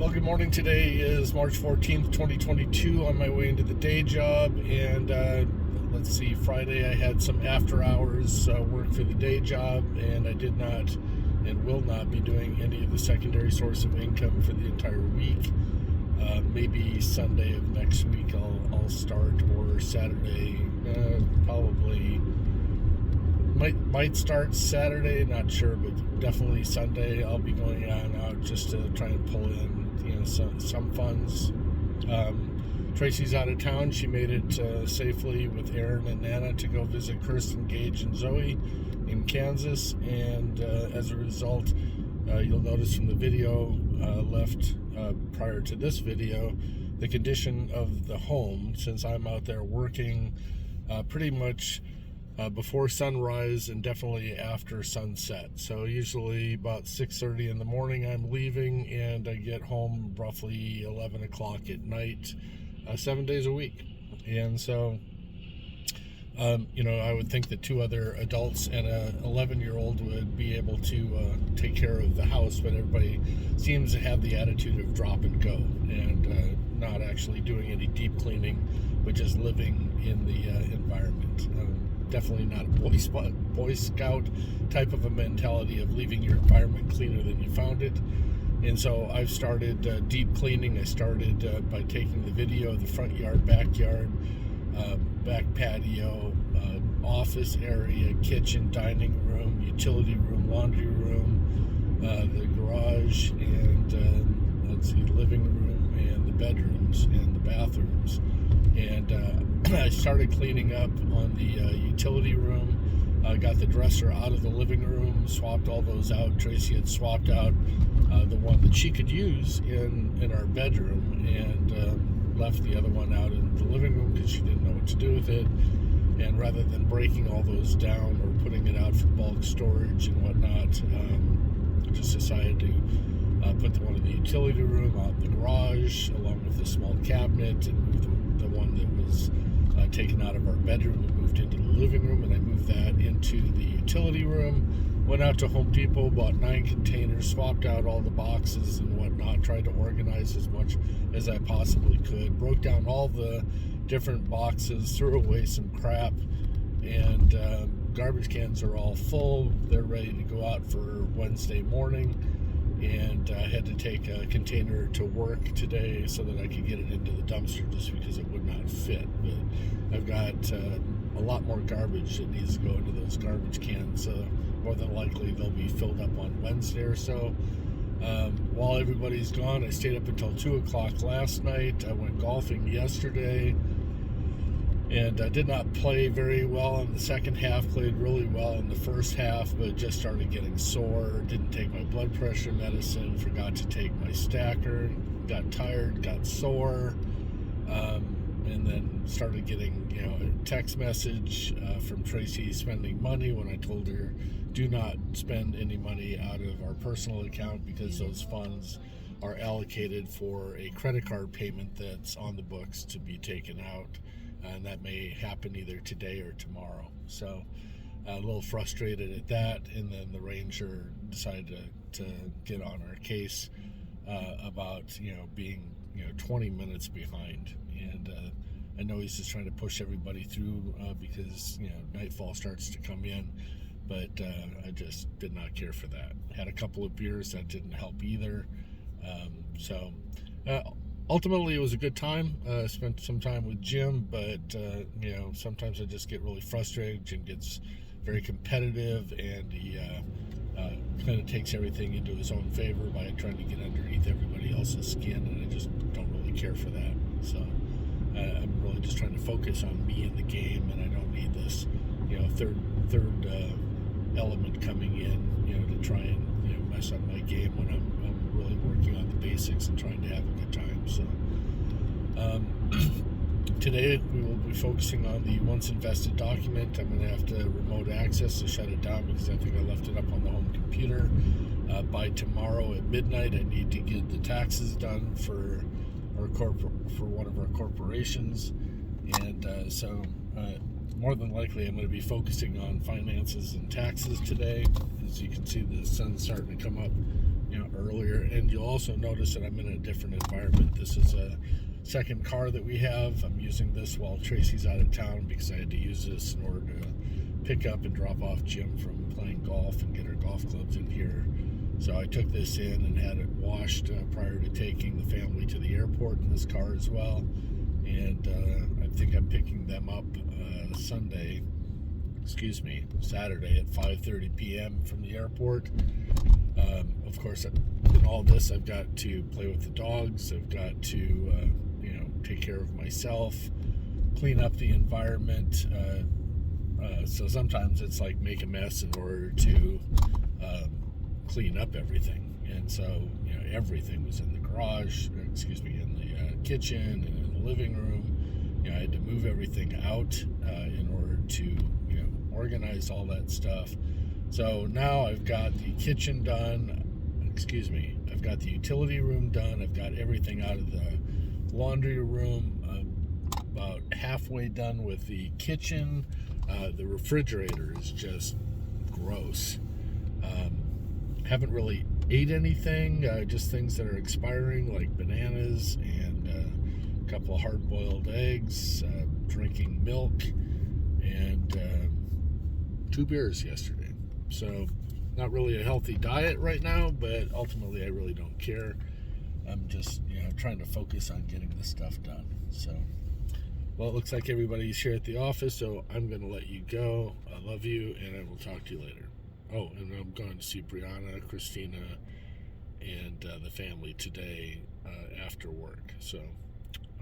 Well, good morning. Today is March 14th, 2022. On my way into the day job, and let's see, Friday I had some after hours work for the day job, and I did not and will not be doing any of the secondary source of income for the entire week. Maybe Sunday of next week I'll start, or Saturday, probably might start Saturday, not sure, but definitely Sunday I'll be going out just to try and pull in some funds. Tracy's out of town. She made it safely with Aaron and Nana to go visit Kirsten, Gage, and Zoe in Kansas, and as a result, you'll notice from the video left prior to this video, the condition of the home, since I'm out there working pretty much before sunrise and definitely after sunset. So usually about 6:30 in the morning I'm leaving, and I get home roughly 11 o'clock at night, 7 days a week. And so I would think that two other adults and a 11-year-old would be able to take care of the house, but everybody seems to have the attitude of drop and go, and not actually doing any deep cleaning, but just living in the environment. Definitely not a Boy Scout type of a mentality of leaving your environment cleaner than you found it. And so I've started deep cleaning. I started by taking the video of the front yard, backyard, back patio, office area, kitchen, dining room, utility room, laundry room, the garage, and living room, and the bedrooms and the bathrooms. And I started cleaning up on the utility room. I got the dresser out of the living room, swapped all those out. Tracy had swapped out the one that she could use in our bedroom, and left the other one out in the living room because she didn't know what to do with it. And rather than breaking all those down or putting it out for bulk storage and whatnot, I just decided to put the one in the utility room out in the garage, along with the small cabinet, and move the one that was taken out of our bedroom and moved into the living room, and I moved that into the utility room. Went out to Home Depot, bought 9 containers, swapped out all the boxes and whatnot, tried to organize as much as I possibly could, broke down all the different boxes, threw away some crap, and garbage cans are all full. They're ready to go out for Wednesday morning, and I had to take a container to work today so that I could get it into the dumpster, just because it would not fit. But I've got a lot more garbage that needs to go into those garbage cans. More than likely they'll be filled up on Wednesday or so. While everybody's gone, I stayed up until 2 o'clock last night. I went golfing yesterday, and I did not play very well in the second half. Played really well in the first half, but just started getting sore. Didn't take my blood pressure medicine, forgot to take my stacker, got tired, got sore, and then started getting a text message from Tracy spending money when I told her do not spend any money out of our personal account, because those funds are allocated for a credit card payment that's on the books to be taken out, and that may happen either today or tomorrow. So a little frustrated at that, and then the ranger decided to get on our case about being 20 minutes behind, and I know he's just trying to push everybody through because nightfall starts to come in, but I just did not care for that. Had a couple of beers, that didn't help either. So ultimately it was a good time. Spent some time with Jim, but sometimes I just get really frustrated. Jim gets very competitive, and he kind of takes everything into his own favor by trying to get underneath everybody else's skin, and I just don't really care for that. So I'm really just trying to focus on me in the game, and I don't need this third element coming in to try and mess up my game when I'm really working on the basics and trying to have a good time. So today we will be focusing on the once invested document. I'm going to have to remote access to shut it down because I think I left it up on the home computer. By tomorrow at midnight I need to get the taxes done for one of our corporations, and so more than likely I'm going to be focusing on finances and taxes today. As you can see, the sun's starting to come up earlier. And you'll also notice that I'm in a different environment. This is a second car that we have. I'm using this while Tracy's out of town because I had to use this in order to pick up and drop off Jim from playing golf and get her golf clubs in here. So I took this in and had it washed prior to taking the family to the airport in this car as well. And I think I'm picking them up Saturday at 5:30 p.m. from the airport. Of course, in all this, I've got to play with the dogs. I've got to, take care of myself, clean up the environment. So sometimes it's like make a mess in order to clean up everything. And so, everything was in the garage, in the kitchen and in the living room. I had to move everything out in order to, organize all that stuff. So now I've got the kitchen done. I've got the utility room done. I've got everything out of the laundry room. About halfway done with the kitchen. The refrigerator is just gross. Haven't really ate anything, just things that are expiring, like bananas and a couple of hard-boiled eggs, drinking milk, and 2 beers yesterday. So not really a healthy diet right now, but ultimately I really don't care. I'm just trying to focus on getting this stuff done. So, well, it looks like everybody's here at the office, so I'm going to let you go. I love you, and I will talk to you later. Oh, and I'm going to see Brianna, Christina, and the family today after work. So,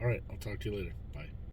all right, I'll talk to you later. Bye.